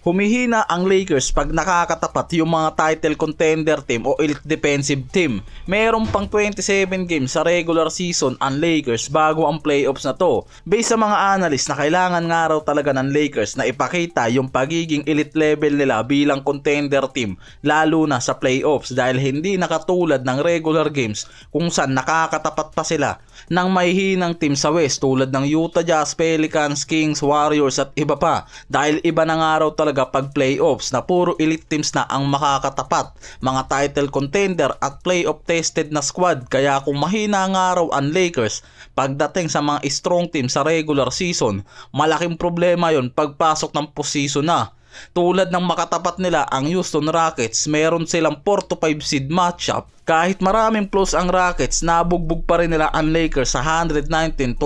Humihina ang Lakers pag nakakatapat yung mga title contender team o elite defensive team. Meron pang 27 games sa regular season ang Lakers bago ang playoffs na to. Based sa mga analyst na kailangan nga raw talaga ng Lakers na ipakita yung pagiging elite level nila bilang contender team lalo na sa playoffs dahil hindi nakatulad ng regular games kung saan nakakatapat pa sila ng mahihinang team sa West tulad ng Utah Jazz, Pelicans, Kings, Warriors at iba pa dahil iba na nga raw talaga pag playoffs na puro elite teams na ang makakatapat, mga title contender at playoff tested na squad. Kaya kung mahina nga raw ang Lakers pagdating sa mga strong team sa regular season, malaking problema yon pagpasok ng postseason na. Tulad ng makatapat nila ang Houston Rockets, meron silang 4-5 seed matchup. Kahit maraming close ang Rockets, nabugbog pa rin nila ang Lakers sa 119-96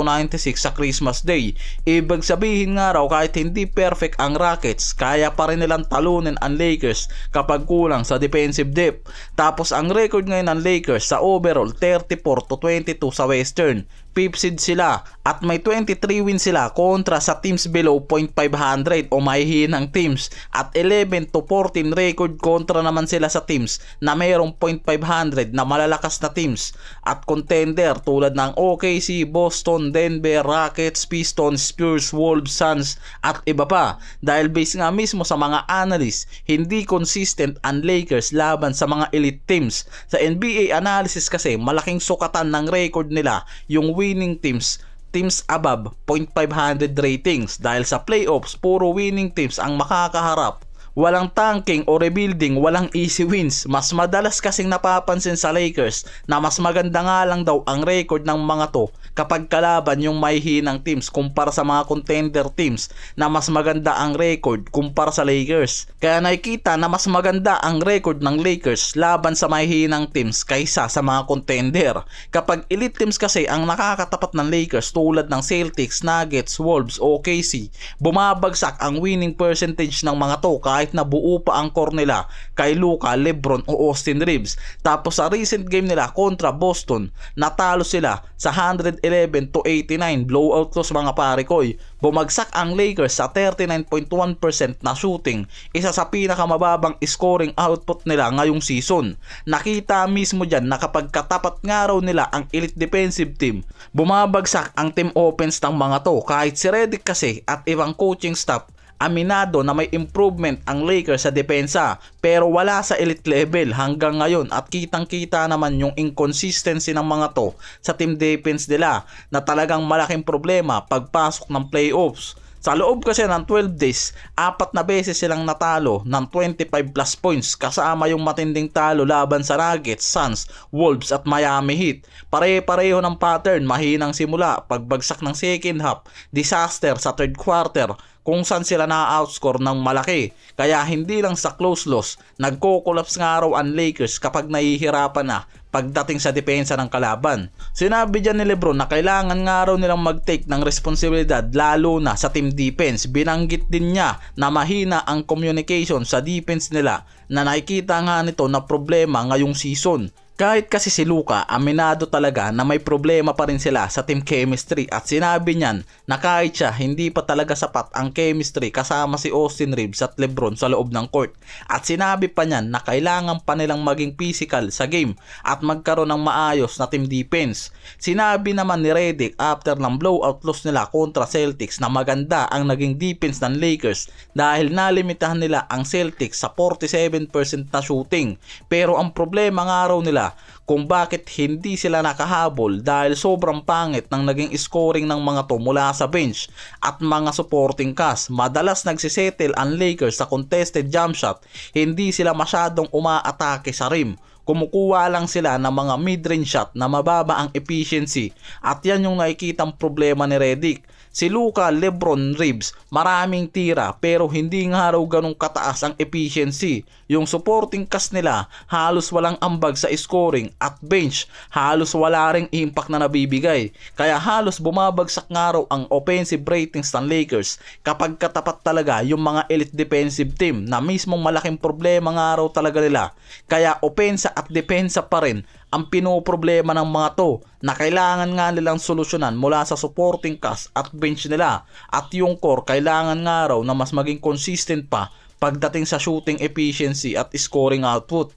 sa Christmas Day. Ibig sabihin nga raw kahit hindi perfect ang Rockets, kaya pa rin nilang talunin ang Lakers kapag kulang sa defensive depth. Tapos ang record ngayon ng Lakers sa overall 34-22 sa Western. 5th seed sila at may 23 wins sila kontra sa teams below .500 o mahihinang teams at 11-14 record kontra naman sila sa teams na mayroong .500 na malalakas na teams at contender tulad ng OKC, Boston, Denver, Rockets, Pistons, Spurs, Wolves, Suns at iba pa. Dahil base nga mismo sa mga analyst, hindi consistent ang Lakers laban sa mga elite teams. Sa NBA analysis kasi malaking sukatan ng record nila yung winning teams above .500 ratings dahil sa playoffs puro winning teams ang makakaharap. Walang tanking o rebuilding, walang easy wins. Mas madalas kasing napapansin sa Lakers na mas maganda nga lang daw ang record ng mga to kapag kalaban yung mahihinang teams kumpara sa mga contender teams na mas maganda ang record kumpara sa Lakers. Kaya nakikita na mas maganda ang record ng Lakers laban sa mahihinang teams kaysa sa mga contender. Kapag elite teams kasi ang nakakatapat ng Lakers tulad ng Celtics, Nuggets, Wolves, OKC, bumabagsak ang winning percentage ng mga to kahit na buo pa ang core nila kay Luka, Lebron o Austin Reeves. Tapos sa recent game nila kontra Boston, natalo sila sa 111-89, blowout loss mga pare koy. Bumagsak ang Lakers sa 39.1% na shooting, isa sa pinakamababang scoring output nila ngayong season. Nakita mismo dyan na kapag katapat nga raw nila ang elite defensive team, bumabagsak ang team offense ng mga to. Kahit si Redick kasi at ibang coaching staff aminado na may improvement ang Lakers sa depensa pero wala sa elite level hanggang ngayon at kitang-kita naman yung inconsistency ng mga to sa team defense nila na talagang malaking problema pagpasok ng playoffs. Sa loob kasi ng 12 days, 4 na beses silang natalo ng 25 plus points kasama yung matinding talo laban sa Nuggets, Suns, Wolves at Miami Heat. Pare-pareho ng pattern, mahinang simula, pagbagsak ng second half, disaster sa third quarter kung saan sila na-outscore ng malaki. Kaya hindi lang sa close loss, nagko-collapse nga raw ang Lakers kapag nahihirapan na pagdating sa depensa ng kalaban. Sinabi dyan ni Lebron na kailangan nga raw nilang mag-take ng responsibilidad lalo na sa team defense. Binanggit din niya na mahina ang communication sa defense nila na nakikita nga nito na problema ngayong season. Kahit kasi si Luka, aminado talaga na may problema pa rin sila sa team chemistry at sinabi niyan na kahit siya hindi pa talaga sapat ang chemistry kasama si Austin Reeves at Lebron sa loob ng court. At sinabi pa niyan na kailangan pa nilang maging physical sa game at magkaroon ng maayos na team defense. Sinabi naman ni Redick after ng blowout loss nila kontra Celtics na maganda ang naging defense ng Lakers dahil nalimitahan nila ang Celtics sa 47% na shooting. Pero ang problema nga raw nila kung bakit hindi sila nakahabol dahil sobrang pangit ng naging scoring ng mga to mula sa bench at mga supporting cast. Madalas nagsisettle ang Lakers sa contested jump shot, hindi sila masyadong umaatake sa rim. Kumukuha lang sila ng mga mid-range shot na mababa ang efficiency at yan yung nakikitang problema ni Redick. Si Luka, Lebron, Reeves, maraming tira pero hindi nga raw ganong kataas ang efficiency. Yung supporting cast nila halos walang ambag sa scoring at bench halos wala ring impact na nabibigay. Kaya halos bumabagsak nga raw ang offensive ratings ng Lakers kapag katapat talaga yung mga elite defensive team na mismong malaking problema nga raw talaga nila. Kaya opensa at depensa pa rin ang pinoproblema ng mga to na kailangan nga nilang solusyonan mula sa supporting cast at bench nila at yung core kailangan nga raw na mas maging consistent pa pagdating sa shooting efficiency at scoring output.